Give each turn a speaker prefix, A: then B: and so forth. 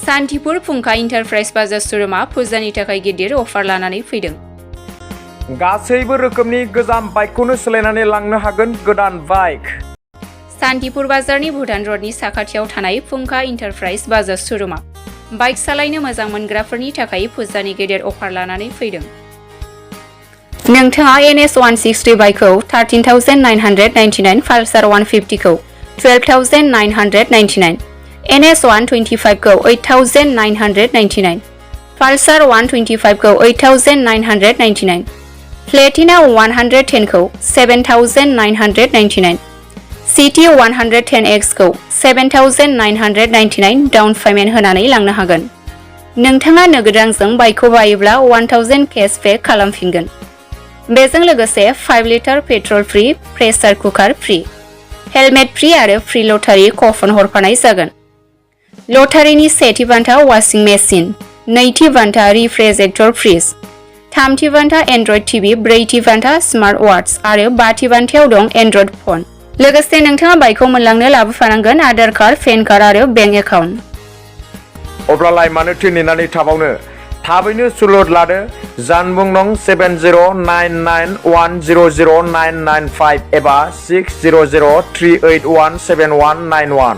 A: सान्तिपुर फुंखा इन्टारप्राइज बाजार शोरूमा फुजानि थाखाय गिदिर अफार लानानै फैदों।
B: गासैबो रोखोमनि गोजाम बाइकखौनो सोलायनानै लांनो हागोन गोदान बाइक।
A: सान्तिपुर बाजारनि भुटान रडनि साखाथियाव थानाय फुंखा इन्टारप्राइज बाजार शोरूमा बाइक सालायनो मोजां मोनग्राफोरनि थाखाय फुजानि गेदेर अफार लानानै फैदों। नोंथाङा NS 160 बाइकखौ 13,999, पालसार 150 खौ 12,999, NS 125 खौ 8,999, पालसार 125 खौ 8,999, प्लेटिना 110 खौ 7,999, CT 110X खौ 7,999 डाउन पेमेन्ट होनानै लांनो हागोन। नोंथाङा नोगोद रांजों बाइकखौ बायोब्ला 1,000 केशबेक खालामफिनगोन। बेजों लोगोसे 5 litre petrol free, pressure cooker free, helmet free आरो फ्री लटारि कुपन हरफानाय जागोन। लटारिनि सेथि बान्था वाशिं मेसिन, नैथि बान्था रिफ्रिजारेटर फ्रिज, थामथि बान्था एन्ड्रइड टिभि, ब्रैथि बान्था स्मार्ट वाच आरो बाथि बान्थायाव दं एन्ड्रइड फन। लोगोसे नोंथाङा बाइकखौ मोनलांनो लाबोफानांगोन आधार कार्ड, पेन कार्ड आरो बेंक एकाउन्ट।
B: अब्लालाय मानोथो नेनानै थाबावनो? थाबैनो सुलुद लादो। जानबुं नं 7099100995 एबा 6003817191।